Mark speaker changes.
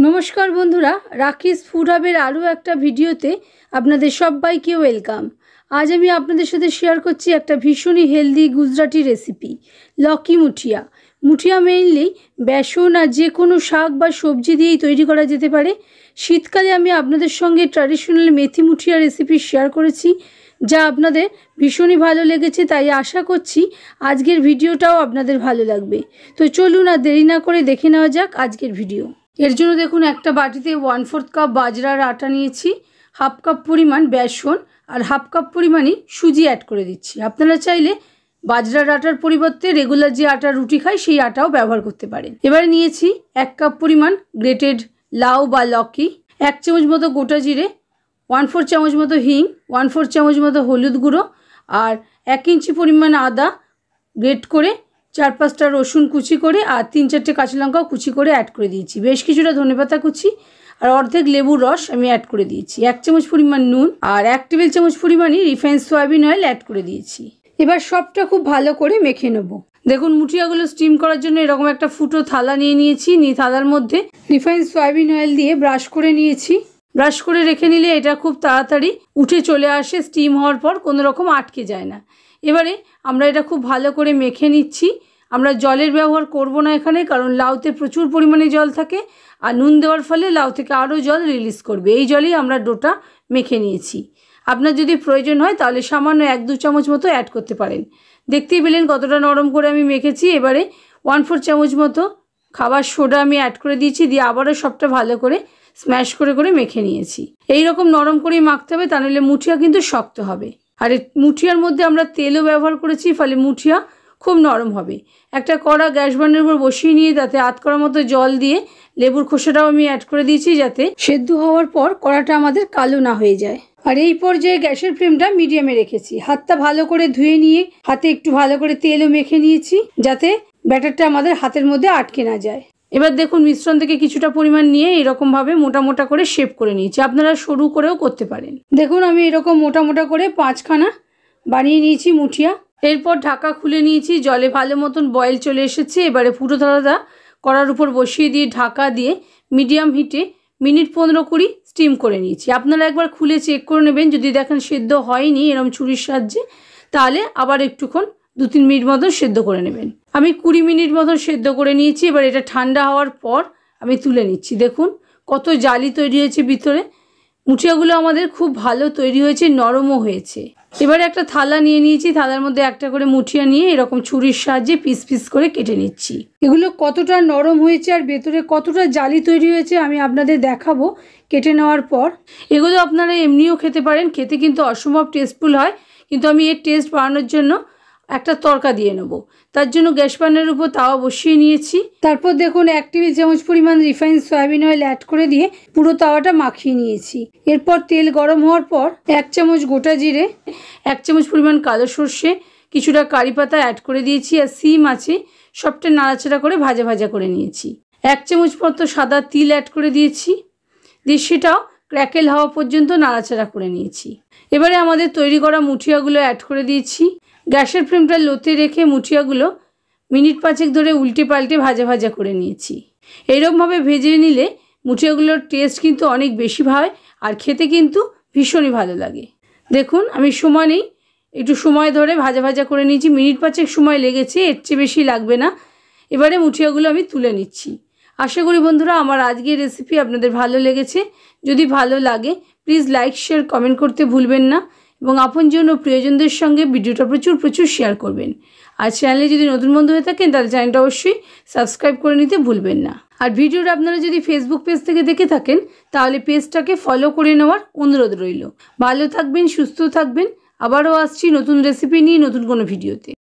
Speaker 1: नमस्कार बंधुरा राखिस फूड हाबेर आरो एक भिडियोते आपनादेर सबाइके वेलकाम। आज आमी आपनादेर साथे शेयर करछि एकटा भीषण हेल्दी गुजराटी रेसिपि लकी मुठिया। मुठिया मेनलि बेसन और जे कोनो शाक बा सब्जी दिएई तैरी करा जेते पारे। शीतकाले आमी आपनादेर संगे ट्रेडिशनल मेथी मुठिया रेसिपि शेयर करेछि जा आपनादेर भीषणই भालो लेगेছে, ताई आशा करछि आजकेर भिडियोटाও आपनादेर भालो लागबे। तो चलुन আর देरी ना करे देखे नेওয়া যাক आजकेर भिडियो। एर जोन्नो देखुन एक बाटीते 1/4 कप बाजरार आटा निয়েছি, हाफ कप परिमाण बेसन और हाफ कप परिमाणই सुजी ऐड करे दिচ্ছি। আপনারা চাইলে बाजरार आटार परिबर्ते रेगुलार जे आटा रुटी खाই সেই আটাও ব্যবহার করতে পারেন। এবারে নিয়েছি 1 কাপ পরিমাণ গ্রেটেড লাউ বা লকি, 1 চামচ মতো গোটা জিরে, 1/4 চামচ মতো হিং, 1/4 চামচ মতো হলুদ গুঁড়ো আর 1 ইঞ্চি পরিমাণ আদা গ্রেট করে, 4-5টা রসুন কুচি করে আর 3-4টে কাঁচা লঙ্কা কুচি করে ऐड করে দিয়েছি। বেশ কিছুটা ধনেপাতা কুচি আর অর্ধেক লেবুর রস আমি ऐड করে দিয়েছি। 1 চামচ পরিমাণ নুন আর 1 টেবিল চামচ পরিমাণই রিফাইন্ড সয়াবিন অয়েল ऐड করে দিয়েছি। এবার সবটা খুব ভালো করে মেখে নেব। দেখুন মুঠিয়াগুলো স্টিম করার জন্য এরকম একটা ফুটো থালা নিয়ে নিয়েছি। থালার মধ্যে রিফাইন্ড সয়াবিন অয়েল দিয়ে ব্রাশ করে নিয়েছি। ব্রাশ করে রেখে নিলে এটা খুব তাড়াতাড়ি উঠে চলে আসে, স্টিম হওয়ার পর কোনো রকম আটকে যায় না। এবারে আমরা এটা খুব ভালো করে মেখে নিচ্ছি। আমরা জলের ব্যবহার করব না এখানে, কারণ লাউতে প্রচুর পরিমাণে জল থাকে আর নুন দেওয়ার ফলে লাউ থেকে আরও জল রিলিজ করবে। এই জলেই আমরা ডোটা মেখে নিয়েছি। আপনার যদি প্রয়োজন হয় তাহলে সামান্য 1-2 চামচ মতো অ্যাড করতে পারেন। দেখতেই পেলেন কতটা নরম করে আমি মেখেছি। এবারে 1/4 চামচ মতো খাবার সোডা আমি অ্যাড করে দিয়েছি, দিয়ে আবারও সবটা ভালো করে স্ম্যাশ করে করে মেখে নিয়েছি। এই রকম নরম করেই মাখতে হবে, তা নাহলে মুঠিয়া কিন্তু শক্ত হবে। আর এই মুঠিয়ার মধ্যে আমরা তেলও ব্যবহার করেছি, ফলে মুঠিয়া খুব নরম হবে। একটা কড়া গ্যাস বার্নের উপর বসিয়ে নিয়ে তাতে আধ কড়া মতো জল দিয়ে লেবুর খোসাটাও আমি অ্যাড করে দিয়েছি, যাতে সেদ্ধ হওয়ার পর কড়াটা আমাদের কালো না হয়ে যায়। আর এই পর্যায়ে গ্যাসের ফ্লেমটা মিডিয়ামে রেখেছি। হাতটা ভালো করে ধুয়ে নিয়ে হাতে একটু ভালো করে তেলও মেখে নিয়েছি, যাতে ব্যাটারটা আমাদের হাতের মধ্যে আটকে না যায়। এবার দেখুন মিশ্রণ থেকে কিছুটা পরিমাণ নিয়ে এরকম ভাবে মোটা মোটা করে শেপ করে নিয়েছি। আপনারা সরু করেও করতে পারেন। দেখুন আমি এরকম মোটা মোটা করে 5খানা বানিয়ে নিয়েছি মুঠিয়া। এরপর ঢাকা খুলে নিয়েছি। জলে ভালো মতন বয়েল চলে এসেছে। এবারে পুরো থালাটা কড়ার উপর বসিয়ে দিয়ে ঢাকা দিয়ে মিডিয়াম হিটে মিনিট 15-20 স্টিম করে নিয়েছি। আপনারা একবার খুলে চেক করে নেবেন, যদি দেখেন সেদ্ধ হয়নি এরকম ছুরির সাহায্যে, তাহলে আবার একটুক্ষণ 2-3 মিনিট মতন সেদ্ধ করে নেবেন। আমি 20 মিনিট মতন সেদ্ধ করে নিয়েছি। এবার এটা ঠান্ডা হওয়ার পর আমি তুলে নিচ্ছি। দেখুন কত জালি তৈরি হয়েছে ভিতরে। মুঠিয়াগুলো আমাদের খুব ভালো তৈরি হয়েছে, নরমও হয়েছে। এবারে একটা থালা নিয়ে নিয়েছি। থালার মধ্যে একটা করে মুঠিয়া নিয়ে এরকম ছুরির সাহায্যে পিস পিস করে কেটে নিচ্ছি। এগুলো কতটা নরম হয়েছে আর ভেতরে কতটা জালি তৈরি হয়েছে আমি আপনাদের দেখাবো কেটে নেওয়ার পর। এগুলো আপনারা এমনিও খেতে পারেন, খেতে কিন্তু অসম্ভব টেস্টফুল হয়। কিন্তু আমি এর টেস্ট বাড়ানোর জন্য একটা তড়কা দিয়ে নেব। তার জন্য গ্যাস প্যানের উপর তাওয়া বসিয়ে নিয়েছি। তারপর দেখুন 1 টেবিল চামচ পরিমাণ রিফাইন্ড সয়াবিন অয়েল অ্যাড করে দিয়ে পুরো তাওয়াটা মাখিয়ে নিয়েছি। এরপর তেল গরম হওয়ার পর 1 চামচ গোটা জিরে, 1 চামচ পরিমাণ কালো সর্ষে, কিছুটা কারি পাতা অ্যাড করে দিয়েছি আর সিম আছে, সবটা নাড়াচাড়া করে ভাজা ভাজা করে নিয়েছি। 1 চামচ মতো সাদা তিল অ্যাড করে দিয়েছি, দিয়ে সেটাও ক্র্যাকেল হওয়া পর্যন্ত নাড়াচাড়া করে নিয়েছি। এবারে আমাদের তৈরি করা মুঠিয়াগুলো অ্যাড করে দিয়েছি। গ্যাসের ফ্লেমটা লোতে রেখে মুঠিয়াগুলো মিনিট 5 ধরে উল্টে পাল্টে ভাজা ভাজা করে নিয়েছি। এইরকমভাবে ভেজে নিলে মুঠিয়াগুলোর টেস্ট কিন্তু অনেক বেশি হয় আর খেতে কিন্তু ভীষণই ভালো লাগে। দেখুন আমি সমানেই একটু সময় ধরে ভাজা ভাজা করে নিয়েছি। মিনিট 5 সময় লেগেছে, এর চেয়ে বেশি লাগবে না। এবারে মুঠিয়াগুলো আমি তুলে নিচ্ছি। আশা করি বন্ধুরা আমার আজকের রেসিপি আপনাদের ভালো লেগেছে। যদি ভালো লাগে প্লিজ লাইক শেয়ার কমেন্ট করতে ভুলবেন না এবং আপনজন ও প্রিয়জনদের সঙ্গে ভিডিওটা প্রচুর শেয়ার করবেন। আর চ্যানেলে যদি নতুন বন্ধু হয়ে থাকেন তাহলে চ্যানেলটা অবশ্যই সাবস্ক্রাইব করে নিতে ভুলবেন না। আর ভিডিওটা আপনারা যদি ফেসবুক পেজ থেকে দেখে থাকেন তাহলে পেজটাকে ফলো করে নেওয়ার অনুরোধ রইল। ভালো থাকবেন, সুস্থ থাকবেন। আবারও আসছি নতুন রেসিপি নিয়ে নতুন কোনো ভিডিওতে।